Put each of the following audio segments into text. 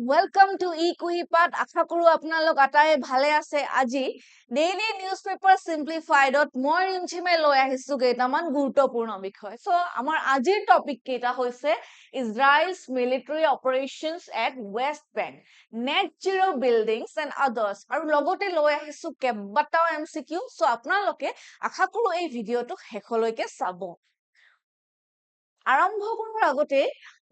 Welcome to eQuipat. আশা কৰো আপোনালোক আটাই ভালে আছে আজি Daily Newspaper Simplified মই ৰিমঝিমে লৈ আহিছো কেইটামান গুৰুত্বপূৰ্ণ বিষয় সো আমাৰ আজিৰ টপিক কেইটা হৈছে Israel's military operations at West Bank, net zero buildings and others আৰু লগতে লৈ আহিছো কেইবাটাও MCQ সো আপোনালোকে আশা কৰো এই ভিডিওটো শেষলৈকে চাব আৰম্ভ কৰাৰ আগতে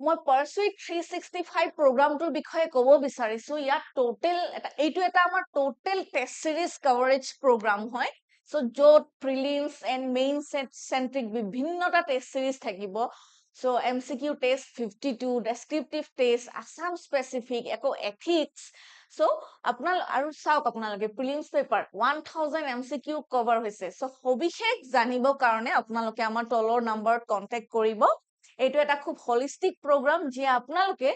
মই Pursuit 365 প্ৰগ্ৰামটোৰ বিষয়ে ক'ব বিচাৰিছো ইয়াত টোটাল এইটো এটা আমাৰ total test series coverage programme হয় সো য'ত প্ৰিলিমছ এণ্ড মেইন সেন্ট্ৰিক বিভিন্নটা টেষ্ট সিৰিজ থাকিব so MCQ test 52 descriptive test Assam specific একো এথিক্স সো আপোনাল আৰু চাওক আপোনালোকে প্ৰিলিমছ পেপাৰ 1000 MCQ কভাৰ হৈছে সো সবিশেষ জানিব কাৰণে আপোনালোকে আমাৰ তলৰ নম্বৰত কন্টাক্ট কৰিব এইটো এটা খুব হলিস্টিক প্ৰগ্ৰাম যে আপোনালোকে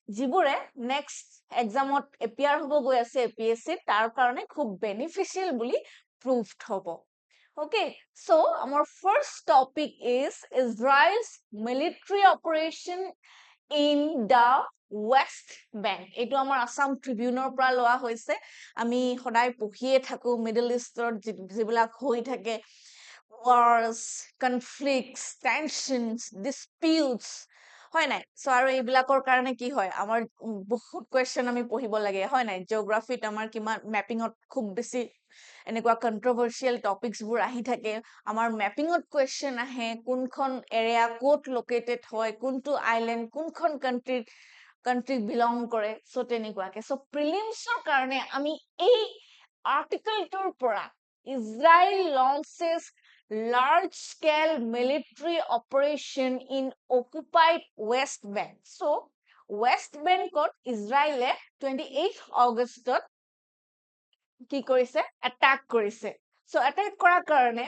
জিবুৰে নেক্সট এক্সামত এপিয়াৰ হ'ব গৈ আছে APSC তাৰ কাৰণে খুব বেনিফিশিয়াল বুলি প্ৰুভড হ'ব Okay, so our first topic is Israel's military operation in the West Bank. Eto amar Assam Tribune or pra loa hoise. Ami hodai pohiye thaku Middle Eastern jibilak hoi thake wars, conflicts, tensions, disputes. হয় নাই so আৰু এইবিলাকৰ কাৰণে কি হয় আমাৰ বহুত question আমি পঢ়িব লাগে হয় নাই জিওগ্ৰাফিত আমাৰ কিমান ম্যাপিংত খুব বেছি এনেকুৱা কন্ট্ৰভাৰ্চিয়াল টপিকস বোৰ আহি থাকে আমাৰ ম্যাপিংত কোৱেশ্চন আহে কোনখন এৰিয়া কোট লোকেটেড হয় কোনটো আইল্যান্ড কোনখন কান্ট্ৰি বিলং কৰে সো তেনেকুৱাকে সো প্ৰিলিমছৰ কাৰণে আমি এই আৰ্টিকলটোৰ পৰা Israel launches large-scale military operation in occupied West Bank. So, West Bank Israel 28 August কি কৰিছে attack কৰিছে. So, attack কৰাৰ কাৰণে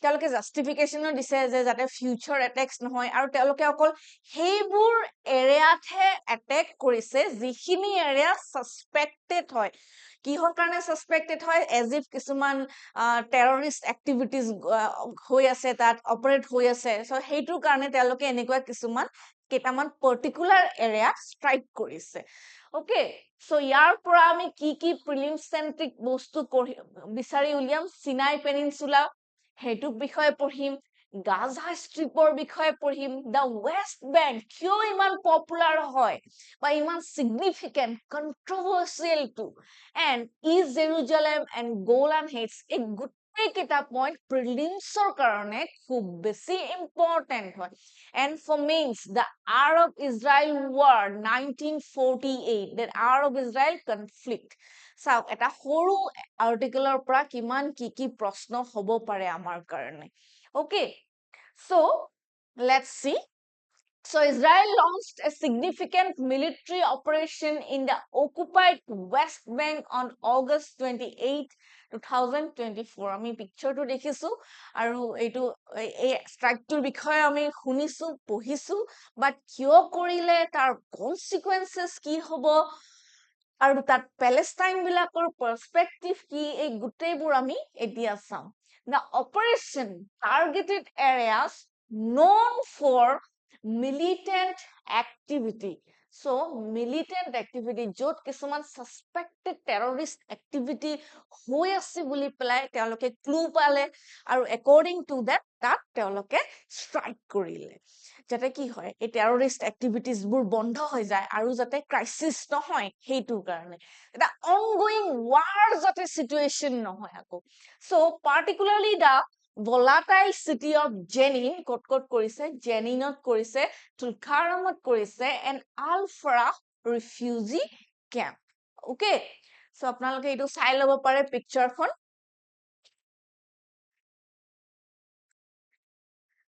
তেওঁলোকে জাস্টিফিকেশনো দিছে যে যাতে ফিউচাৰ অ্যাটাকস নহয় আৰু তেওঁলোকে অকল হেইবোৰ এৰিয়াতহে অ্যাটাক কৰিছে যিখিনি এৰিয়া সাসপেক্টেড হয় কিহৰ কাৰণে সাসপেক্টেড হয় এজ ইফ কিছুমান টেৰৰিষ্ট এক্টিভিটিজ হৈ আছে তাত অপাৰেট হৈ আছে সো হেইটোৰ কাৰণে তেওঁলোকে এনেকুৱা কিছুমান কেটামান পাৰ্টিকুলাৰ এৰিয়া স্ট্ৰাইক কৰিছে ওকে সো ইয়াৰ পৰা আমি কি প্ৰিলিম সেন্ট্ৰিক বস্তু বিচাৰি উলিয়াম সিনাই পেনিনসুলা হেতুক বিষয়ে পঢ়িম গাজা স্ট্ৰিপৰ বিষয়ে পঢ়িম দা ওয়েস্ট বেংক কিয় ইমান পপুলাৰ হয় বা ইমান significant controversial two and is Jerusalem and Golan Heights এই গোটেই কেইটা পইণ্ট প্ৰিলিমছৰ কাৰণে খুব বেছি ইম্পৰ্টেন্ট হয় and for means the Arab-Israel war 1948 that Arab-Israel conflict so eta horu article pra kiman ki proshno hobo pare amar karone okay so let's see so Israel launched a significant military operation in the occupied West Bank on August 28 2024 আমি পিকচাৰটো দেখিছো আৰু এইটো এই স্ট্ৰাইকটোৰ বিষয়ে আমি শুনিছো পঢ়িছো বাট কিয় কৰিলে তাৰ কনসিকুৱেন্সেস কি হ'ব আৰু তাত প্যালেষ্টাইন বিলাকৰ পাৰ্সপেক্টিভ কি এই গুটেইবোৰ আমি এতিয়া চাম the operation targeted areas known for militant activity so militant activity jot kisuman suspected terrorist activity hoi ase boli pelai teoloke clue pale aru according to that teoloke strike korile jate ki hoy ei terrorist activities bur bondho hoy jay aru jate crisis no hoy heitur karone eta ongoing war jate situation no hoy ako so particularly the volatile city of Jenin kot korise Jeninot korise Tulkaramot korise and Al-Farah refugee camp okay so apnaloke etu sai lobo pare picture khon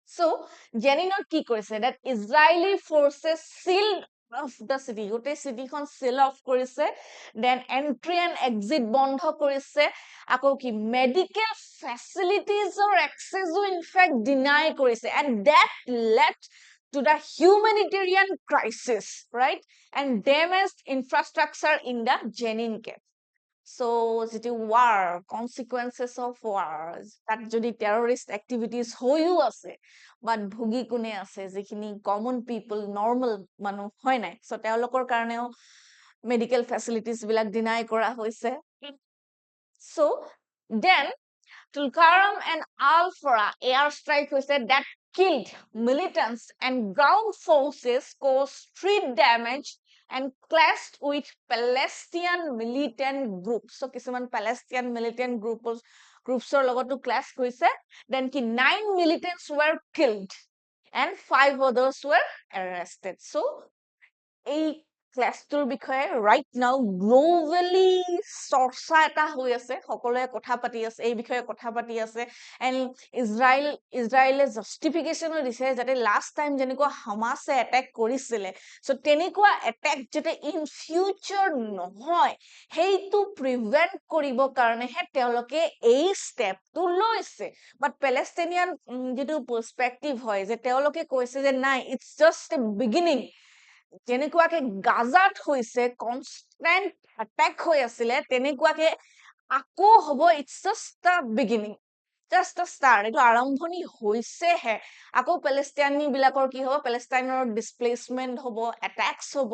so Jeninot ki korise that Israeli forces sealed of the city gote city khon seal off korise then entry and exit bondho korise ako ki medical facilities or access in fact deny korise and that led to the humanitarian crisis right and damaged infrastructure in the Jenin camp So যেটো war consequences of war তাত যদি terrorist activities হয়ও আছে বাট ভুগি কোনে আছে যেখিনি common people normal মানুহ হয় নাই so তেওঁলোকৰ কাৰণেও medical facilities বিলাক deny কৰা হৈছে so then Tulkarm and Alfara airstrike that killed militants and ground forces caused street damage and clashed with Palestinian militant groups. So, kisuman Palestinian militant groups or logoto clash hoise. Then 9 militants were killed and 5 others were arrested. So, a ক্লাছটোৰ বিষয়ে right now globally চৰ্চা এটা হৈ আছে সকলোৱে কথা পাতি আছে এই বিষয়ে কথা পাতি আছে and ইজৰাইলে জাস্টিফিকেশনো দিছে যাতে লাষ্ট টাইম যেনেকুৱা হামাসে অ্যাটাক কৰিছিলে সো তেনেকুৱা অ্যাটাক যাতে ইন ফিউচাৰ নহয় হেইটো প্ৰিভেন্ট কৰিব কাৰণে হে তেওঁলোকে এই ষ্টেপটো লৈছে বাট প্যালেষ্টাইনিয়ান যেটো পাৰ্সপেক্টিভ হয় যে তেওঁলোকে কৈছে যে নাই ইটস জাস্ট এ বিগিনিং যেনেকুৱাকে গাজাত হৈছে কনস্ট্যান্ট অ্যাটাক হৈ আছিল তেনেকুৱাকে আকৌ হ'ব ইটস জাস্ট আ বিগিনিং জাস্ট আ স্টাৰ্ট এটো আৰম্ভণি হৈছে হে আকৌ প্যালেষ্টাইনি বিলাকৰ কি হ'ব প্যালেষ্টাইনৰ ডিসপ্লেসমেন্ট হ'ব অ্যাটাকস হ'ব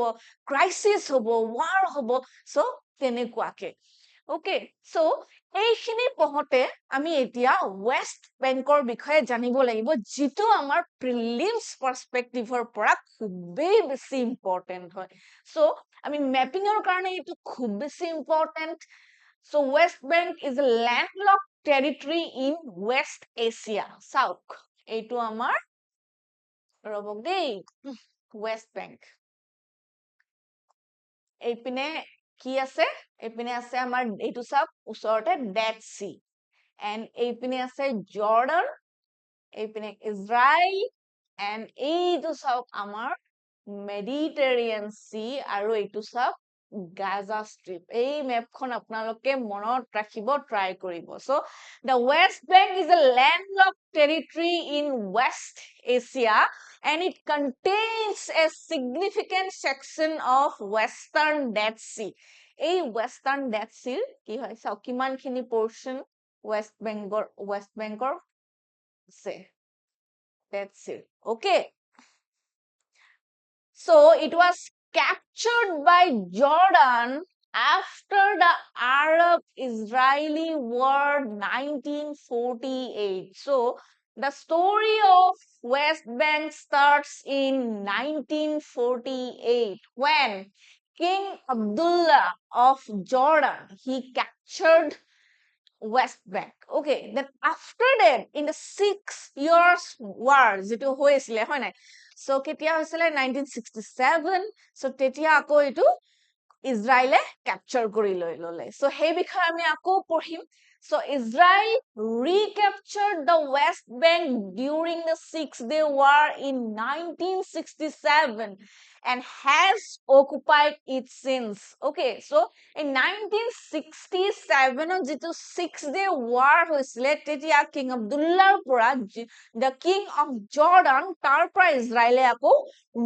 ক্ৰাইসিস হ'ব ওয়াৰ হ'ব সো তেনেকুৱাকে ওকে সো এইখিনি পহতে আমি এতিয়া ওয়েস্ট বেংকৰ বিষয়ে জানিব লাগিব যেটো আমাৰ প্ৰিলিমছ পাৰ্সপেক্টিভৰ পৰা খুবেই বেছি ইম্পৰ্টেন্ট হয় সো আমি ম্যাপিংৰ কাৰণে এটো খুব বেছি important so West bank is a landlock territory in West Asia. South. এইটো আমাৰ ৰবক দেই West Bank. এইপিনে কি আছে এইপিনে আছে আমাৰ এইটো সব ওচৰতে Dead Sea. And এইপিনে আছে Jordan. এইপিনে Israel. And এইটো সব আমাৰ Mediterranean Sea আৰু এইটো সব Gaza Strip. এই ম্যাপখন আপোনালোকে মনত ৰাখিব ট্ৰাই কৰিব so the West Bank is a landlocked territory in West Asia and it contains a significant section of Western Dead Sea. এই Western Dead Sea কি হয় চাও কিমানখিনি portion West Bankৰ আছে Dead Sea. Okay. So it was captured by Jordan after the Arab-Israeli War 1948. So the story of West Bank starts in 1948 when King Abdullah of Jordan, he captured West Bank. Okay, then after that in the 6 years war যেটো হৈছিলে হয় নাই so কেতিয়া হৈছিলে 1967 so তেতিয়া আকৌ এটো ইজৰাইলে ক্যাপচাৰ কৰি ললে so সেই বিষয়ে আমি আকৌ পঢ়িম so Israel recaptured the West Bank during the 6-day war in 1967 and has occupied it since. Okay, so in 1967 যেটো 6-day war হৈছিলে তেতিয়া কিং আব্দুল্লাহৰ পৰা the king of Jordan তাৰ পৰা ইজৰাইলে আকৌ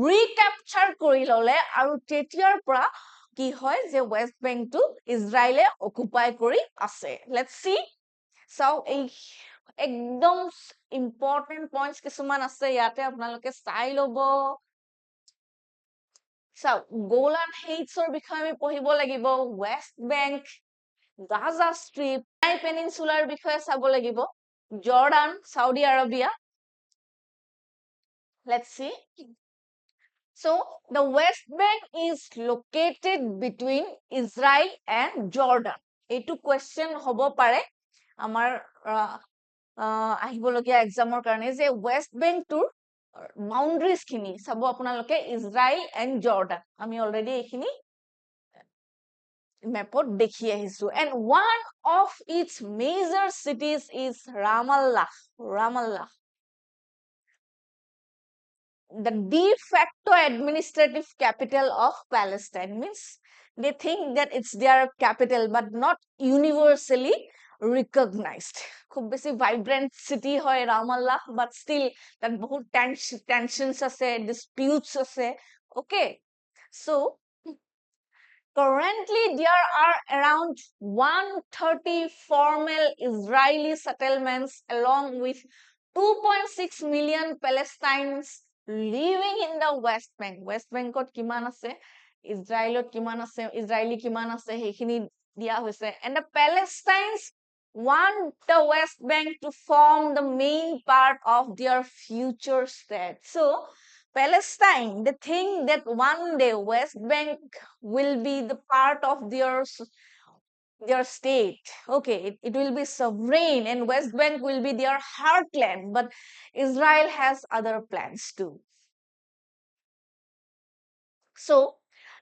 ৰিক্যাপচাৰ কৰি ললে আৰু তেতিয়াৰ পৰা কি হয় যে ওয়েস্ট বেংক টু ইজৰাইলে অকুপাই কৰি আছে লেটস সি সো এই একদম ইম্পৰ্টেন্ট পইণ্টস কিছুমান আছে ইয়াতে আপোনালোকে চাই লব সো গোলান হেইটছৰ বিষয়ে আমি পঢ়িব লাগিব West Bank Gaza Strip Sinai পেনিনসুলাৰ বিষয়ে চাব লাগিব Jordan Saudi Arabia let's see So the West Bank is located between Israel and Jordan. এইটো question হ'ব পাৰে আমাৰ আহিবলগীয়া এক্সামৰ কাৰণে যে West Bank tour boundaries খিনি চাব আপোনালোকে Israel and Jordan আমি অলৰেডি এইখিনি মেপত দেখি আহিছো and one of its major cities is Ramallah the de facto administrative capital of Palestine means they think that it's their capital but not universally recognized খুব বেছি vibrant city হয় Ramallah but still that বহুত tensions আছে disputes আছে okay so Currently, there are around 130 formal Israeli settlements along with 2.6 million Palestinians living in the West Bank. West Bankot kiman ase, Israelot kiman ase, Israeli kiman ase, hekhini dia hoise. And the Palestinians want the West Bank to form the main part of their future state. So, Palestine, they think that one day West Bank will be the part of their state. Okay, it will be sovereign and West Bank will be their heartland. But Israel has other plans too. So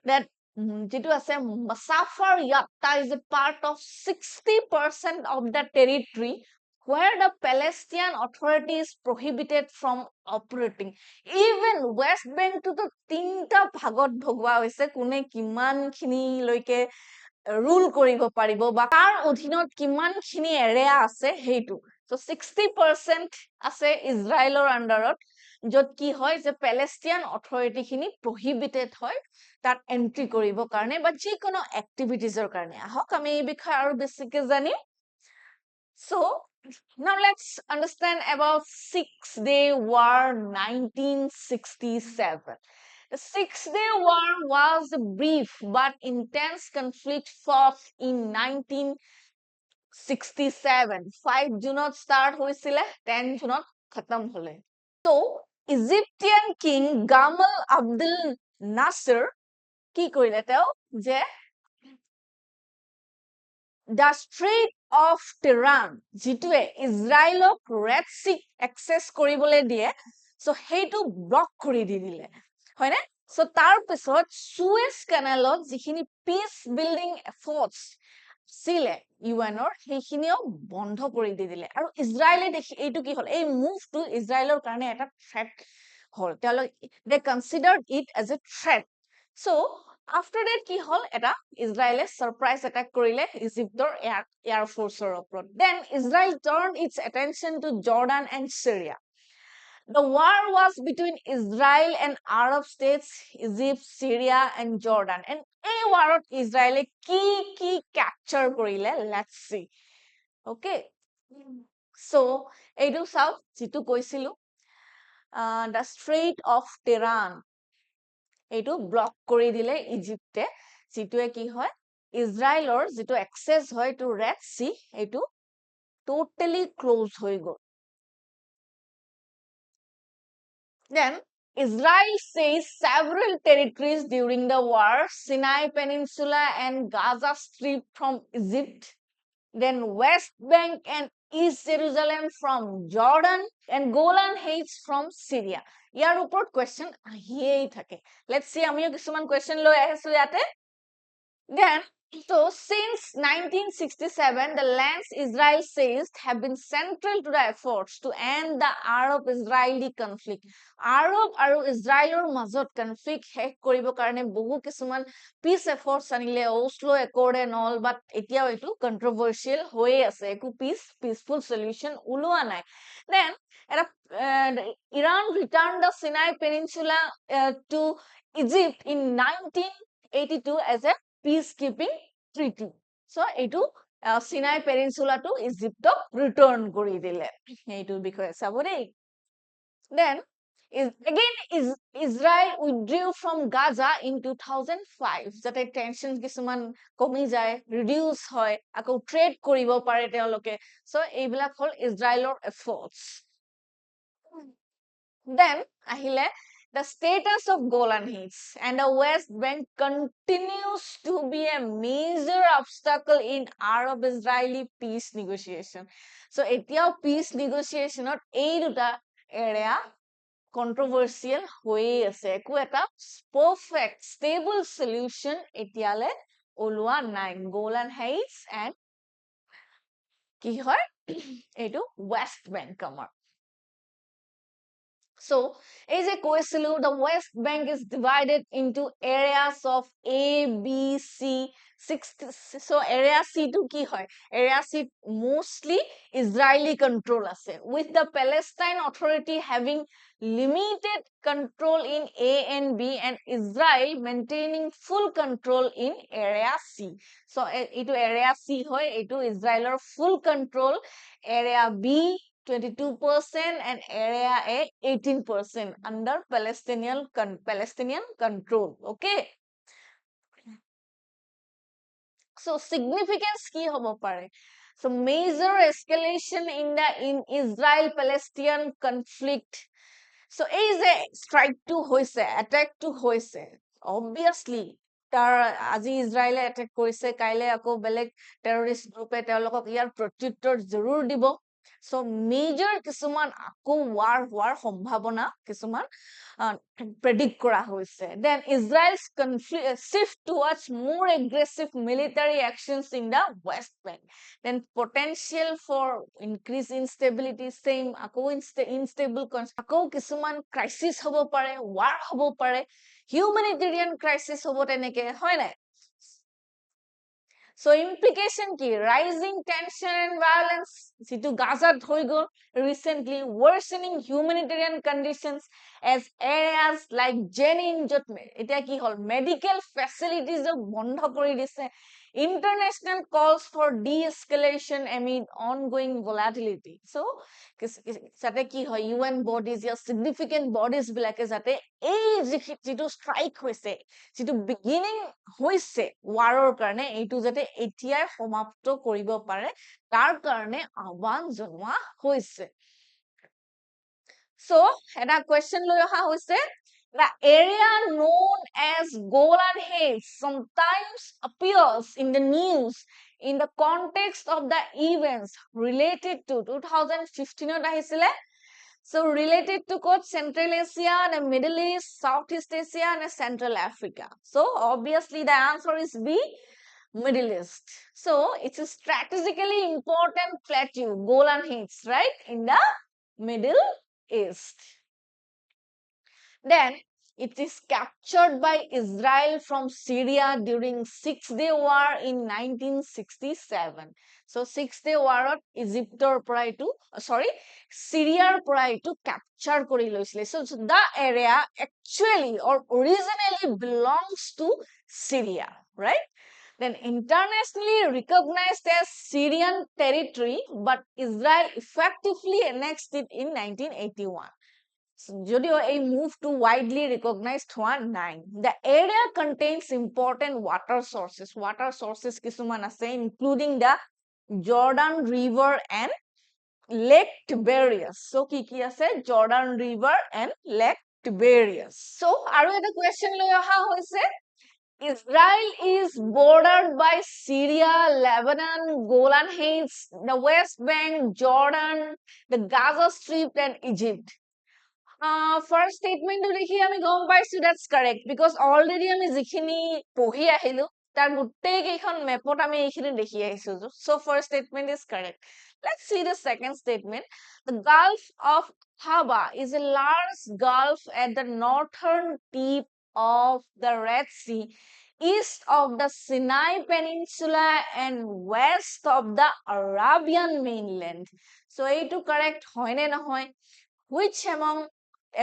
that jitu ase Masafar Yatta is a part of 60% of the territory where the Palestinian Authority is prohibited from operating. Even West Bank to the tinta bhagot bhogwa hoise kune kiman khini loike rule কৰিব পাৰিব বা কাৰ অধীনত কিমান খিনি area আছে হেইটো so 60% আছে ইজৰাইলৰ আন্ডাৰত যত কি হয় যে প্যালেষ্টিয়ান অথৰিটি খিনি প্ৰহিবিটেড হয় তাত এন্ট্ৰি কৰিব কাৰণে বা যিকোনো এক্টিভিটিজৰ কাৰণে আহক আমি এই বিষয়ে আৰু বেছিকৈ জানিম so now let's understand about 6-day war 1967. The 6-day war was a brief but intense conflict fought in 1967. 5 June start hoisile, 10 June khatam hole. So, Egyptian king Gamal Abdel Nasser ki korile teo je the Strait of Tehran jitue Israelok Red Sea access koribole die so heitu block kori di dile hoine so tar pisot Suez Canalot jikhini peace building efforts sile UNৰ হেখিনিও বন্ধ কৰি দি দিলে আৰু ইজৰাইলে দেখি এইটো কি হল এই মুভটো ইজৰাইলৰ কাৰণে এটা threat hall they considered it as a threat so after that কি হল এটা ইজৰাইলে সাৰপ্ৰাইজ অ্যাটাক কৰিলে ইজিপ্টৰ এয়াৰ ফোৰ্সৰ ওপৰত then Israel turned its attention to Jordan and Syria. The war was between Israel and Arab states, Egypt, Syria, and Jordan. And a war of Israel ki capture korile. Let's see. Okay. So, edu south jitu koisilu. The Strait of Tehran. Edu block kori dile Egypte. Jitu ki hoy. Israelor jitu access hoy to Red Sea. Edu totally close hoy go. Then Israel seized several territories during the war, Sinai Peninsula and Gaza Strip from Egypt, then West Bank and East Jerusalem from Jordan, and Golan Heights from Syria. ইয়াৰ ওপৰত question আহিয়েই থাকে. Let's see, আমিও কিছুমান question লৈ আহিছো ইয়াতে. Then, so since 1967, the lands Israel seized have been central to the efforts to end the Arab-Israeli conflict. Arab আৰু ইজৰাইলৰ মাজত conflict শেষ কৰিব কাৰণে বহু কিছুমান peace efforts আনিলে Oslo Accord and all, but এতিয়াও এইটো controversial হৈ আছে একো peaceful solution ওলোৱা নাই. Then Iran returned the Sinai Peninsula to Egypt in 1982 as a peacekeeping treaty. So, etu Sinai Peninsula to Egypt return kori dile. Etu bikhoye sabore. Then, Israel withdrew from Gaza in 2005. Jate tensions kisuman komi jay, reduce hoy, ako trade koribo pare teoloke. So, eibilak hol Israelor efforts. Then, ahile, the status of Golan Heights and the West Bank continues to be a major obstacle in Arab-Israeli peace negotiation. So, etiao peace negotiation at ei duta area controversial hoi ase. Eku eta perfect, stable solution etiale olua nai. Golan Heights and ki hoy? Etu West Bank kamar. So as I কৈছিলো, the West Bank is divided into areas of A, B, C, 60. So area C to ki hoy? Area C mostly Israeli control ase, with the Palestine Authority having limited control in A and B, and Israel maintaining full control in area C. So etu area C hoy, etu Israeler full control. Area B 22% and area A 18% under Palestinian control. Okay. So significance ki hobo pare. So major escalation in Israel Palestinian conflict. So is a strike to hoise, attack to hoise. Obviously তাৰ আজি ইজৰাইলে attack কৰিছে, কাইলে আকৌ বেলেগ terrorist গ্ৰুপে তেওঁলোকক ইয়াৰ প্ৰত্যুত্তৰ জৰুৰ দিব। So major কিছুমান আকৌ war হোৱাৰ সম্ভাৱনা কিছুমান predict কৰা হৈছে। Then Israel's shift towards more aggressive military actions in the West Bank. Then potential for increase instability, same আকৌ unstable, আকৌ কিছুমান crisis হ'ব পাৰে, war হ'ব পাৰে, humanitarian crisis হ'ব তেনেকে, হয় নাই? So implication ki, rising tension and violence, situ Gaza hoi gol recently, worsening humanitarian conditions as areas like Jenin jot eta ki hol medical facilities of bondho kori dise, international calls for de-escalation amid ongoing volatility. So jate ki hoy UN bodies ya significant bodies bilake jate ei jitu strike hoise, jitu beginning hoise waror karone eitu jate etiai samapto koribo pare tar karone ahwan janwa hoise. So eta question loi oha hoise, the area known as Golan Heights sometimes appears in the news in the context of the events related to 2015 ahisile. So related to quote Central Asia and Middle East, Southeast Asia and Central Africa. So obviously the answer is B, Middle East. So it's a strategically important plateau, Golan Heights, right, in the Middle East. Then it is captured by Israel from Syria during Six-Day War in 1967. So Six-Day War Egyptor pray to Syria pray to capture kori loisile. So the area actually or originally belongs to Syria, right? Then internationally recognized as Syrian territory, but Israel effectively annexed it in 1981. Jodio a move to widely recognized one nine. The area contains important water sources. Water sources kisuman ase, including the Jordan River and Lake Tiberias. So ki ase Jordan River and Lake Tiberias. So aru eta question loi oha hoise, Israel is bordered by Syria, Lebanon, Golan Heights, the West Bank, Jordan, the Gaza Strip and Egypt. First statement to দেখি আমি গম পাইছো that's correct because already আমি যিখিনি পঢ়ি আহিলো তাৰ গোটেই কেইখন মেপত আমি এইখিনি দেখি আহিছো, so first statement is correct. Let's see the second statement. The Gulf of Aqaba is a large gulf at the northern tip of the Red Sea, east of the Sinai Peninsula and west of the Arabian mainland. So এইটো correct হয় নে নহয়? Which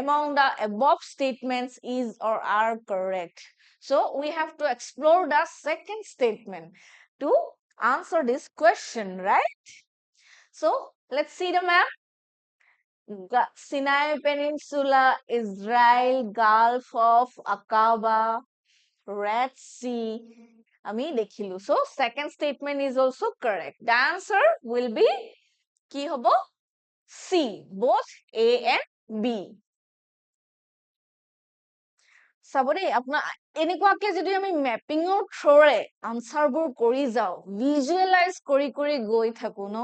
among the above statements is or are correct? So we have to explore the second statement to answer this question, right? So let's see the map. Sinai Peninsula, Israel, Gulf of Aqaba, Red Sea. Ami dekhilu. So second statement is also correct. The answer will be ki hobo? C, both A and B. Sabore apna এনেকুৱাকে যদি আমি মেপিংৰ থ্ৰোৰে আনসাৰবোৰ কৰি যাও, visualise কৰি গৈ থাকো ন,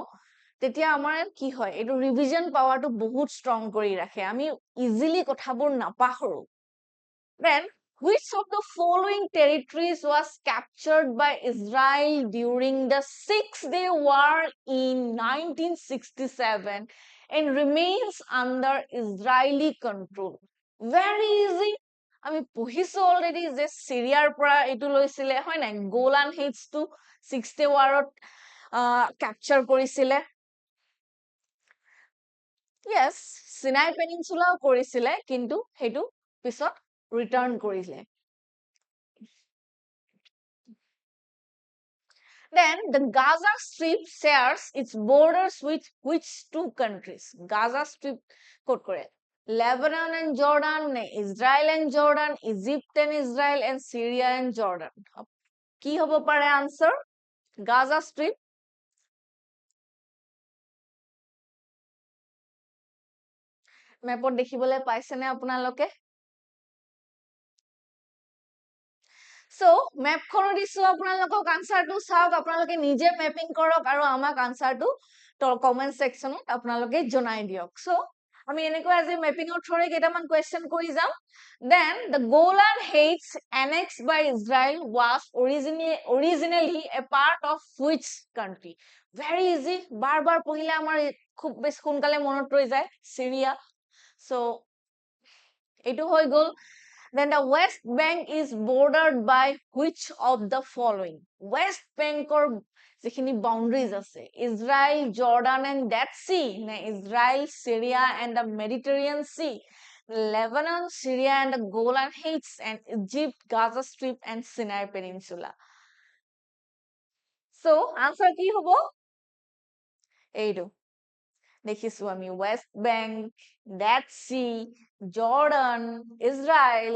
তেতিয়া আমাৰ কি হয়, এইটো ৰিভিজন পাৱাৰটো বহুত ষ্ট্ৰং কৰি ৰাখে, আমি ইজিলি কথাবোৰ নাপাহৰো। Then which of the following territories was captured by Israel during the Six-Day War in 1967 and remains under Israeli control. Very easy. আমি পঢ়িছো অলৰেডি যে সিৰিয়াৰ পৰা এইটো লৈছিলে হয় নাই গোলান হেইটছটো 60 ৱাৰত ক্যাপচাৰ কৰিছিলে yes সিনাই পেনিনসুলাও কৰিছিলে কিন্তু হেতু পিছত ৰিটাৰ্ন কৰিলে Then the Gaza Strip shares its borders with which two countries? Gaza Strip quote kore. Lebanon and Jordan, Israel and Jordan, Egypt and Israel, and Syria and Jordan. Ki hobo pare answer? Gaza Strip. Mapot dekhibole paise ne apnaloke? So, map khono disu apnalokok answer to saok apnaloke nije mapping korok aru amak answer to comment section ot apnaloke jonai diok. So, আমি এনেকৈ আজি মেপিংৰ থ্ৰৰে কেইটামান question কৰি যাম then the Golan Heights annexed by Israel was originally a part of which country very easy bar bar পঢ়িলে আমাৰ খুব বেছি সোনকালে মনত ৰৈ যায় সিৰিয়া so এইটো হৈ গল then the West Bank is bordered by which of the following West Bank or যেখিনি boundaries আছে Israel Jordan and Dead Sea না Israel Syria and the Mediterranean Sea Lebanon Syria and the Golan Heights and Egypt Gaza Strip and Sinai Peninsula so answer কি হ'ব এইটো দেখিছো আমি West Bank Dead Sea Jordan Israel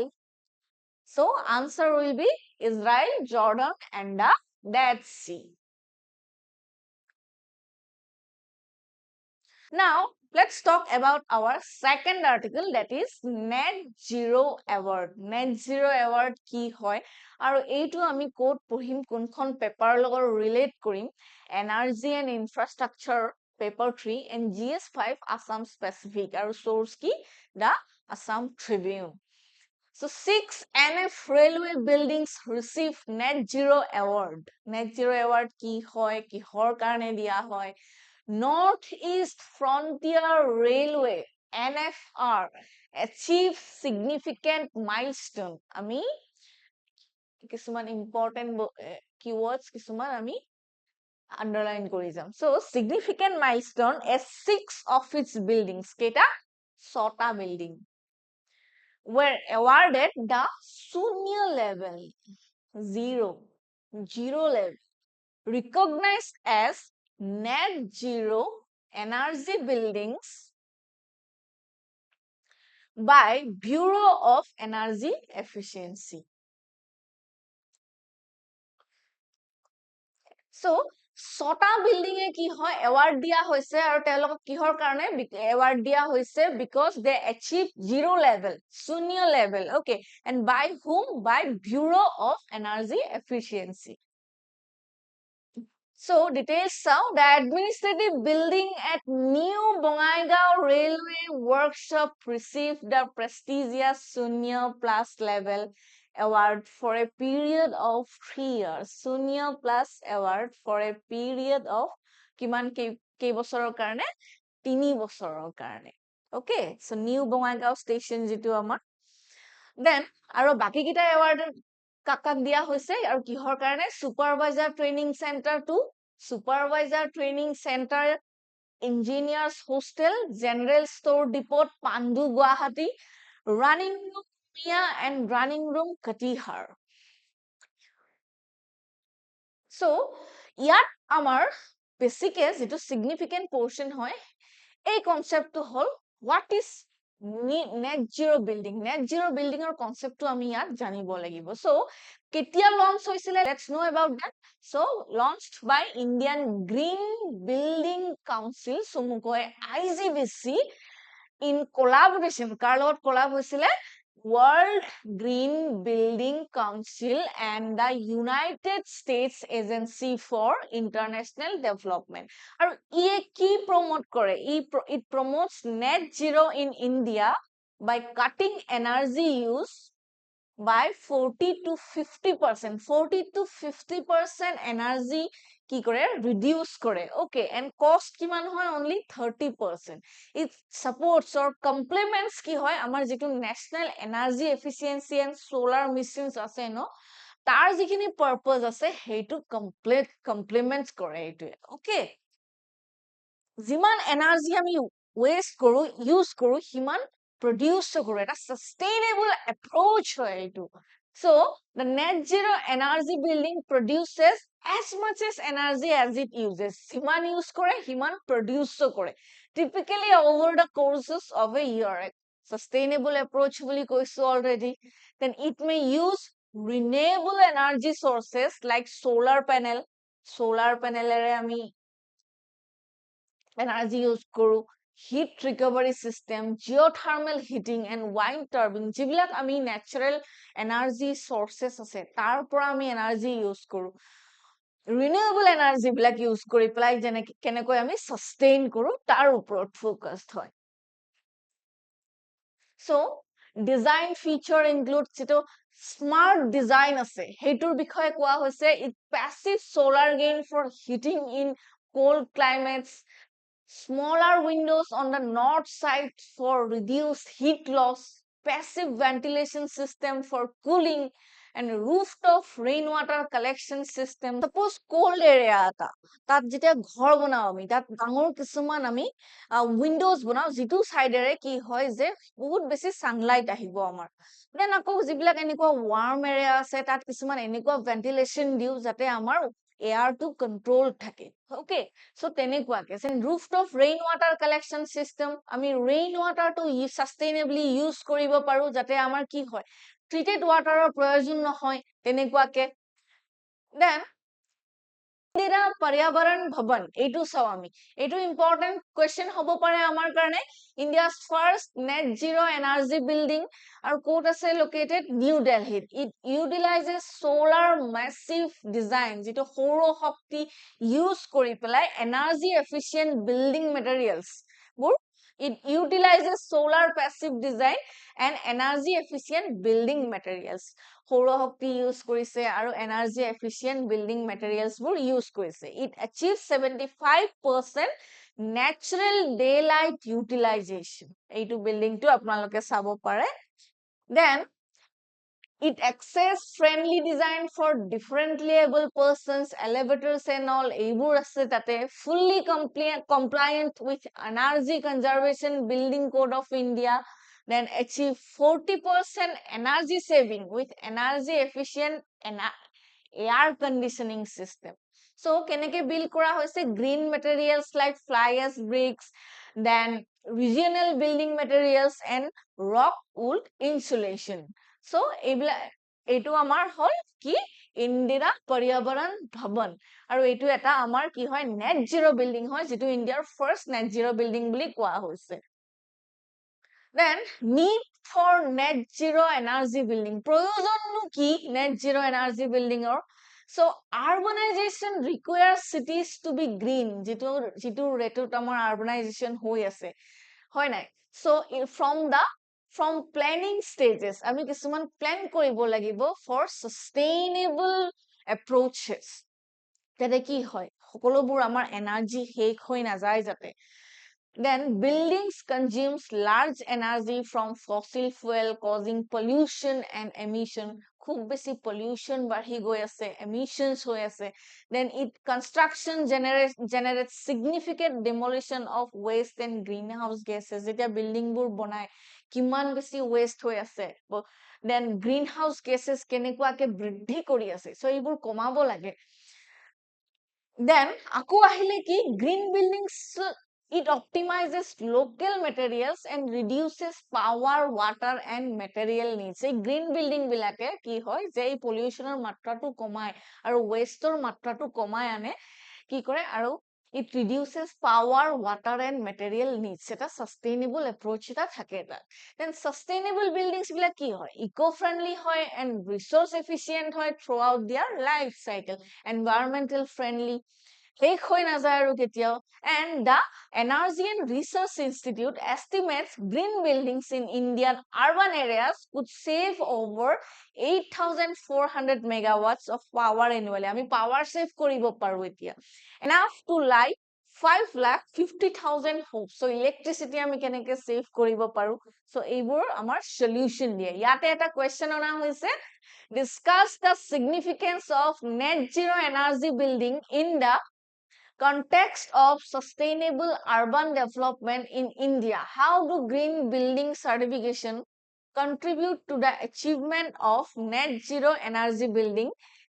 so answer will be Israel Jordan and the Dead Sea Now, let's talk about our second article that is Net Zero Award. Net Zero Award ki hoy aru eitu ami code pohim kunkhon paper logor relate korim energy and infrastructure paper 3 and GS5 Assam specific aru source ki the Assam Tribune. So 6 NF railway buildings receive Net Zero Award. Net Zero Award ki hoy ki hor karone dia hoy Northeast Frontier Railway NFR achieved significant milestone. Ami kisuman important keywords kisuman ami underline kori jam. So significant milestone as 6 of its buildings keta sota building were awarded the Shunya level 0 level recognized as net zero energy buildings by Bureau of Energy Efficiency. So, sota building e ki hoy award dia hoise aru telok kihor karone award dia hoise because they achieved 0 level shunya level okay and by whom by Bureau of Energy Efficiency So, details now, the administrative building at New Bongaigaon Railway Workshop received the prestigious Shunya Plus level award for a period of 3 years. Shunya Plus award for a period of kiman kei bosorar karone 3 bosorar karone. Okay, so New Bongaigaon station jitu amar. Then, aro baki kita award কাকাক দিয়া হৈছে আৰু কিহৰ কাৰণে supervisor training centre two supervisor training centre engineers hostel general store depot Pandu Guwahati running room মিয়া and running room Katihar so ইয়াত আমাৰ বেছিকে যেটো সিগনিফিকেন্ট পোৰশন হয় এই কনসেপ্টটো হল what is net zero building or concept to ami yat janibo lagibo so ketia launch hoisile let's know about that so launched by Indian Green Building Council sumukoy IGBC in collaboration karlot collab hoisile World Green Building Council and the United States Agency for International Development. And it promote kore. It promotes net zero in India by cutting energy use by 40 to 50%. 40 to 50% energy কি কৰে reduce কৰে okay and cost কিমান হয় only 30% it supports or complements কি হয় আমাৰ যেটো national energy efficiency and solar missions আছে ন তাৰ যিখিনি purpose আছে হেইটো complements কৰে এইটো okay যিমান এনাৰ্জি আমি ওয়েস্ট কৰো ইউজ কৰো সিমান প্ৰডিউস কৰো এটা সাস্টেইনেবল এপ্ৰোচ হয় এইটো so the net zero energy building produces as much as energy as it uses সিমান ইউজ কৰে সিমান প্ৰডিউস কৰে typically over the courses of a year sustainable approach বুলি কৈছো already then it may use renewable energy sources like solar panel আমি energy use কৰো heat recovery system geothermal heating and wind turbine যিবিলাক আমি natural energy sources আছে তাৰ পৰা আমি energy use কৰো renewable energy বিলাক use কৰি পেলাই যেনেকৈ কেনেকৈ আমি sustain কৰো তাৰ ওপৰত focused হয় so design feature includes যেটো smart design আছে হেইটোৰ বিষয়ে কোৱা হৈছে it passive solar gain for heating in cold climates smaller windows on the north side for reduced heat loss, passive ventilation system for cooling, and rooftop rainwater collection system. Suppose cold area ata, tat jeta ghor banao ami, tat dangor kisuman ami windows banao, jitu side ere ki hoy je bahut beshi sunlight ahibo amar. Then ako jibilak eniko warm area ase, tat kisuman eniko ventilation diu jate amar air to control থাকে okay so তেনেকুৱাকে and rooftop rainwater collection system আমি rainwater to sustainably use কৰিব পাৰো যাতে আমাৰ কি হয় treated water ৰ প্ৰয়োজন নহয় তেনেকুৱাকে then Indira Paryabaran Bhavan এইটো চাও আমি এইটো important question হ'ব পাৰে আমাৰ কাৰণে India's first net zero energy building আৰু ক'ত আছে located New Delhi it utilizes solar massive design যেটো সৌৰ শক্তি use কৰি পেলাই energy efficient building materials বোৰ it utilizes solar passive design and energy efficient building materials সৌৰ শক্তি use কৰিছে আৰু energy efficient building materials বোৰ use কৰিছে it achieves 75% natural daylight utilization এইটো building টো আপোনালোকে চাব পাৰে then it access friendly design for differently able persons elevators and all এইবোৰ আছে তাতে fully compliant with energy conservation building code of India then achieve 40% energy saving with energy efficient air conditioning system so keneke build kora hoise green materials like fly ash bricks then regional building materials and rock wool insulation so এইটো আমাৰ হল কি ইন্দিৰা পৰ্যাবৰণ ভৱন আৰু এইটো এটা আমাৰ কি হয় net zero building হয় যেটো ইন্ডিয়াৰ first net zero building বুলি কোৱা হৈছে then need for net zero energy building প্ৰয়োজননো কি net zero energy building ৰ so urbanization requires cities to be green যেটো ৰেটত আমাৰ urbanization হৈ আছে হয় নাই so from planning stages আমি কিছুমান plan কৰিব লাগিব for sustainable approaches তেতে কি হয় সকলোবোৰ আমাৰ energy শেষ হৈ নাযায় যাতে then buildings consumes large energy from fossil fuel causing pollution and emission খুব বেছি pollution বাঢ়ি গৈ আছে emissions হৈ আছে then it construction generates significant demolition of waste and greenhouse gases যেতিয়া building বোৰ বনায় কিমান বেছি waste হৈ আছে then greenhouse gases কেনেকুৱাকে বৃদ্ধি কৰি আছে so এইবোৰ কমাব লাগে then আকৌ আহিলে কি green buildings it optimizes local materials and reduces power water and material needs এই green building বিলাকে কি হয় যে এই pollutionৰ মাত্ৰাটো কমায় আৰু wasteৰ মাত্ৰাটো কমায় আনে কি কৰে আৰু it reduces power water and material needs এটা sustainable approach এটা থাকে এটা then sustainable buildings বিলাক কি হয় eco friendly হয় and resource efficient হয় throughout their life cycle environmental friendly শেষ হৈ নাযায় আৰু কেতিয়াও and the Energy and Research Institute estimates green buildings in Indian urban areas could save over 8,400 megawatts of power annually. আমি power save কৰিব পাৰো এতিয়া enough to light 5,50,000 homes. So electricity আমি কেনেকে save কৰিব পাৰো so এইবোৰ আমাৰ solution দিয়ে ইয়াতে এটা question অনা হৈছে discuss the significance of net zero energy building in the context of sustainable urban development in India. How do green building certification contribute to the achievement of net zero energy building?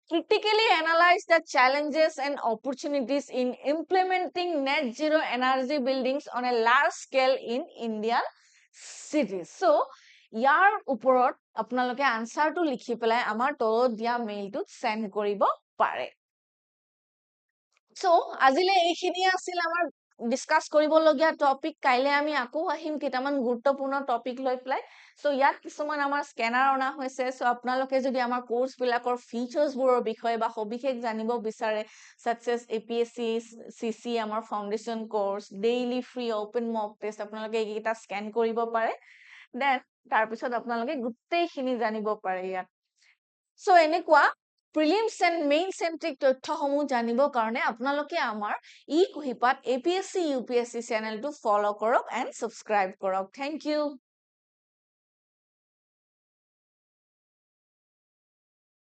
Critically analyze the challenges and opportunities in implementing net zero energy buildings on a large scale in Indian cities. So, ইয়াৰ ওপৰত আপোনালোকে আনসাৰটো লিখি পেলাই আমাৰ তলত দিয়া মেইলটোত send কৰিব পাৰে So, আজিলে এইখিনি আছিল আমাৰ ডিসকাস কৰিবলগীয়া টপিক কাইলে আমি আকৌ আহিম কেইটামান গুৰুত্বপূৰ্ণ টপিক লৈ পেলাই সো ইয়াত কিছুমান আমাৰ স্ক্যানাৰ অনা হৈছে সো আপোনালোকে যদি আমাৰ কোৰ্স বিলাকৰ ফিচাৰ্স বোৰৰ বিষয়ে বা সবিশেষ জানিব বিচাৰে such as APSC CC আমাৰ foundation course daily free open mock test আপোনালোকে এইটা স্ক্যান কৰিব পাৰে দেন তাৰ পিছত আপোনালোকে গুটেইখিনি জানিব পাৰে ইয়াত সো এনেকুৱা Prelims and main centric তথ্যসমূহ জানিবৰ কাৰণে আপোনালোকে আমাৰ কুহিপাত APSC UPSC চেনেলটো ফলো কৰক and subscribe কৰক Thank you